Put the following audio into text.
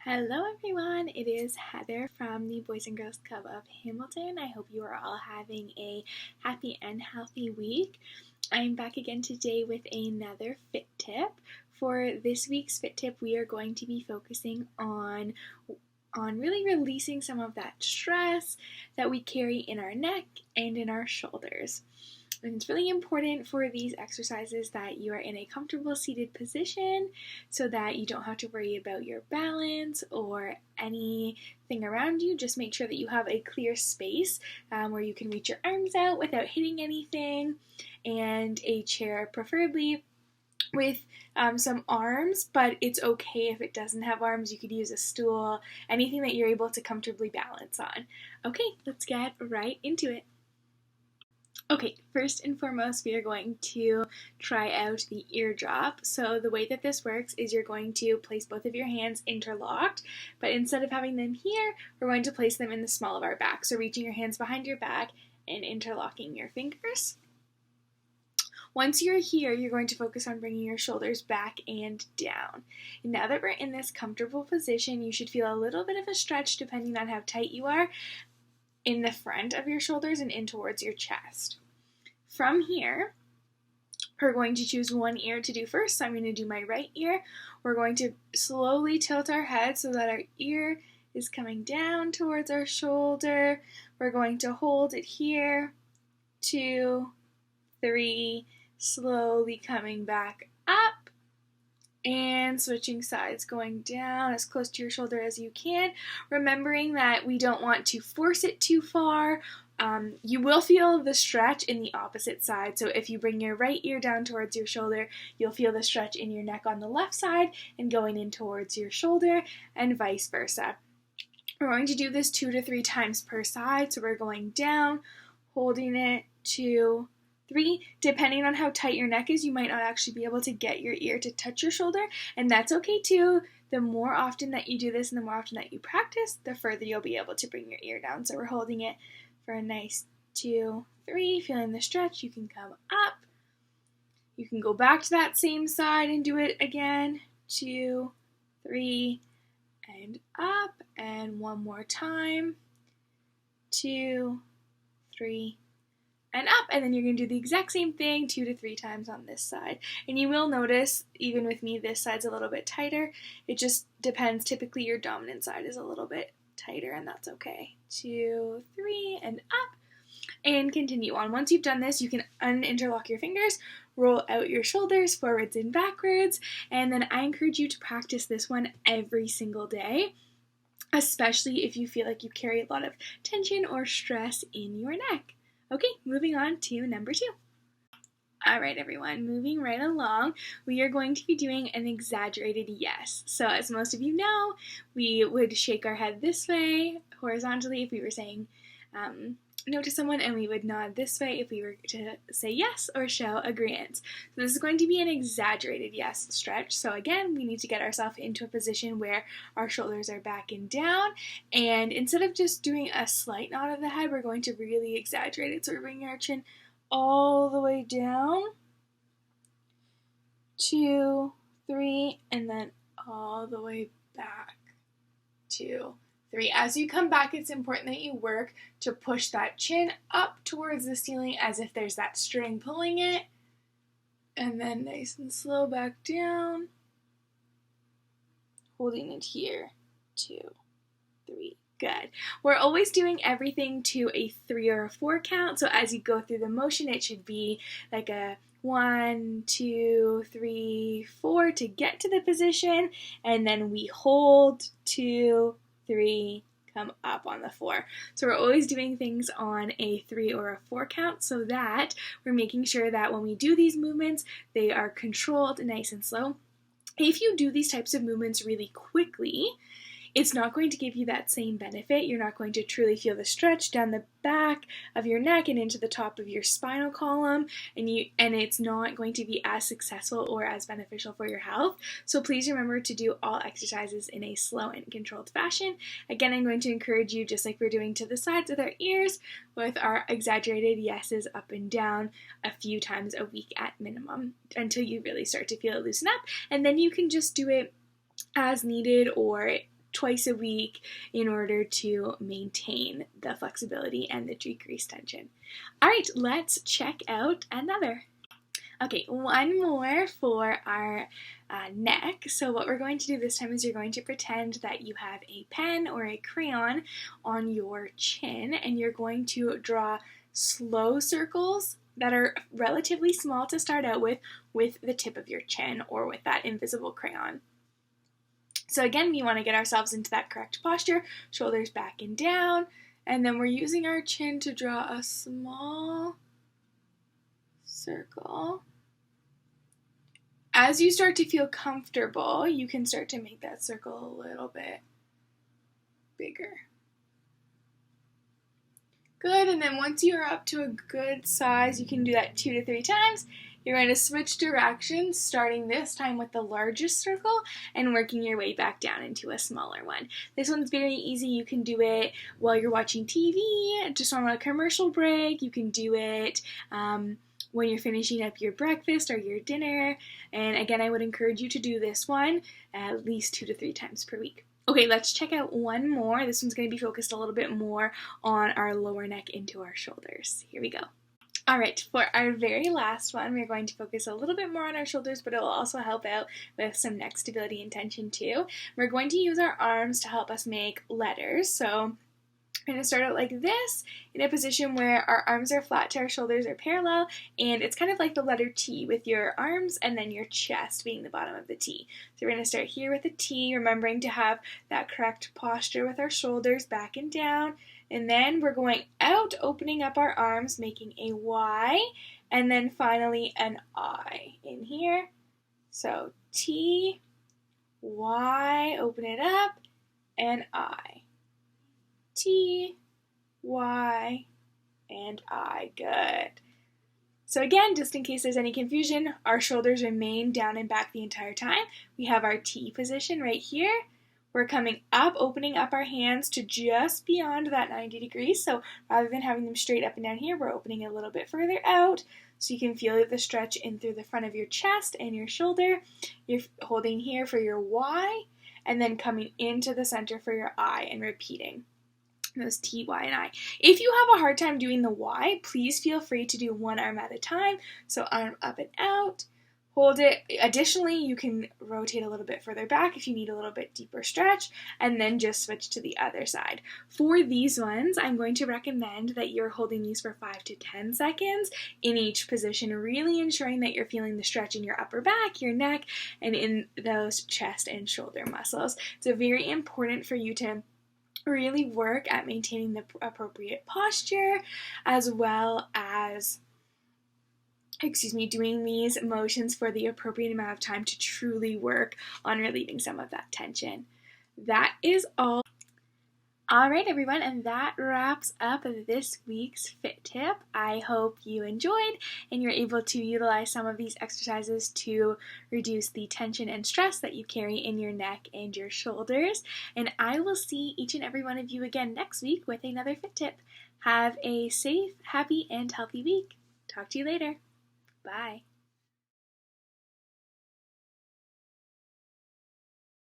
Hello everyone, it is Heather from the Boys and Girls Club of Hamilton. I hope you are all having a happy and healthy week. I'm back again today with another fit tip. For this week's fit tip, we are going to be focusing on really releasing some of that stress that we carry in our neck and in our shoulders. And it's really important for these exercises that you are in a comfortable seated position so that you don't have to worry about your balance or anything around you. Just make sure that you have a clear space where you can reach your arms out without hitting anything, and a chair preferably with some arms, but it's okay if it doesn't have arms. You could use a stool, anything that you're able to comfortably balance on. Okay, let's get right into it. Okay, first and foremost, we are going to try out the ear drop. So the way that this works is you're going to place both of your hands interlocked, but instead of having them here, we're going to place them in the small of our back. So reaching your hands behind your back and interlocking your fingers. Once you're here, you're going to focus on bringing your shoulders back and down. And now that we're in this comfortable position, you should feel a little bit of a stretch depending on how tight you are in the front of your shoulders and in towards your chest. From here, we're going to choose one ear to do first. So I'm going to do my right ear. We're going to slowly tilt our head so that our ear is coming down towards our shoulder. We're going to hold it here. 2, 3, slowly coming back up. And switching sides, going down as close to your shoulder as you can, remembering that we don't want to force it too far. You will feel the stretch in the opposite side, so if you bring your right ear down towards your shoulder, you'll feel the stretch in your neck on the left side and going in towards your shoulder, and vice versa. We're going to do this 2 to 3 times per side, so we're going down, holding it, 2, 3. Depending on how tight your neck is, you might not actually be able to get your ear to touch your shoulder, and that's okay too. The more often that you do this and the more often that you practice, the further you'll be able to bring your ear down. So we're holding it for a nice 2, 3, feeling the stretch. You can come up. You can go back to that same side and do it again. 2, 3, and up. And one more time. 2, 3, and up, and then you're going to do the exact same thing 2 to 3 times on this side. And you will notice, even with me, this side's a little bit tighter. It just depends. Typically your dominant side is a little bit tighter, and that's okay. 2, 3, and up, and continue on. Once you've done this, you can uninterlock your fingers, roll out your shoulders forwards and backwards, and then I encourage you to practice this one every single day, especially if you feel like you carry a lot of tension or stress in your neck. Okay, moving on to number 2. All right, everyone, moving right along, we are going to be doing an exaggerated yes. So as most of you know, we would shake our head this way horizontally if we were saying no to someone, and we would nod this way if we were to say yes or show agreement. So this is going to be an exaggerated yes stretch. So again, we need to get ourselves into a position where our shoulders are back and down, and instead of just doing a slight nod of the head, we're going to really exaggerate it. So we're bringing our chin all the way down, 2, 3, and then all the way back, 2, 3. As you come back, it's important that you work to push that chin up towards the ceiling as if there's that string pulling it, and then nice and slow back down, holding it here, 2, 3. Good. We're always doing everything to a 3 or a 4 count, so as you go through the motion, it should be like a 1, 2, 3, 4 to get to the position, and then we hold, 2, 3, come up on the 4. So we're always doing things on a 3 or a 4 count so that we're making sure that when we do these movements, they are controlled, nice and slow. If you do these types of movements really quickly, it's not going to give you that same benefit. You're not going to truly feel the stretch down the back of your neck and into the top of your spinal column, and it's not going to be as successful or as beneficial for your health. So please remember to do all exercises in a slow and controlled fashion. Again, I'm going to encourage you, just like we're doing to the sides with our ears, with our exaggerated yeses up and down a few times a week at minimum until you really start to feel it loosen up, and then you can just do it as needed or twice a week in order to maintain the flexibility and the decreased tension. All right, let's check out another. Okay, one more for our neck. So what we're going to do this time is you're going to pretend that you have a pen or a crayon on your chin, and you're going to draw slow circles that are relatively small to start out with the tip of your chin or with that invisible crayon. So again, we want to get ourselves into that correct posture, shoulders back and down, and then we're using our chin to draw a small circle. As you start to feel comfortable, you can start to make that circle a little bit bigger. Good, and then once you're up to a good size, you can do that 2 to 3 times. You're going to switch directions, starting this time with the largest circle and working your way back down into a smaller one. This one's very easy. You can do it while you're watching TV, just on a commercial break. You can do it when you're finishing up your breakfast or your dinner. And again, I would encourage you to do this one at least 2 to 3 times per week. Okay, let's check out one more. This one's going to be focused a little bit more on our lower neck into our shoulders. Here we go. All right, for our very last one, we're going to focus a little bit more on our shoulders, but it will also help out with some neck stability and tension too. We're going to use our arms to help us make letters. So we're going to start out like this, in a position where our arms are flat to our shoulders are parallel, and it's kind of like the letter T with your arms and then your chest being the bottom of the T. So we're going to start here with a T, remembering to have that correct posture with our shoulders back and down, and then we're going out, opening up our arms, making a Y, and then finally an I in here. So T, Y, open it up, and I. T, Y, and I. Good. So again, just in case there's any confusion, our shoulders remain down and back the entire time. We have our T position right here. We're coming up, opening up our hands to just beyond that 90 degrees. So rather than having them straight up and down here, we're opening a little bit further out so you can feel the stretch in through the front of your chest and your shoulder. You're holding here for your Y, and then coming into the center for your I and repeating those T, Y, and I. If you have a hard time doing the Y, please feel free to do one arm at a time. So arm up and out, hold it. Additionally, you can rotate a little bit further back if you need a little bit deeper stretch, and then just switch to the other side. For these ones, I'm going to recommend that you're holding these for 5 to 10 seconds in each position, really ensuring that you're feeling the stretch in your upper back, your neck, and in those chest and shoulder muscles. It's very important for you to really work at maintaining the appropriate posture, as well as doing these motions for the appropriate amount of time to truly work on relieving some of that tension. That is all. All right, everyone, and that wraps up this week's Fit Tip. I hope you enjoyed and you're able to utilize some of these exercises to reduce the tension and stress that you carry in your neck and your shoulders. And I will see each and every one of you again next week with another Fit Tip. Have a safe, happy, and healthy week. Talk to you later. Bye.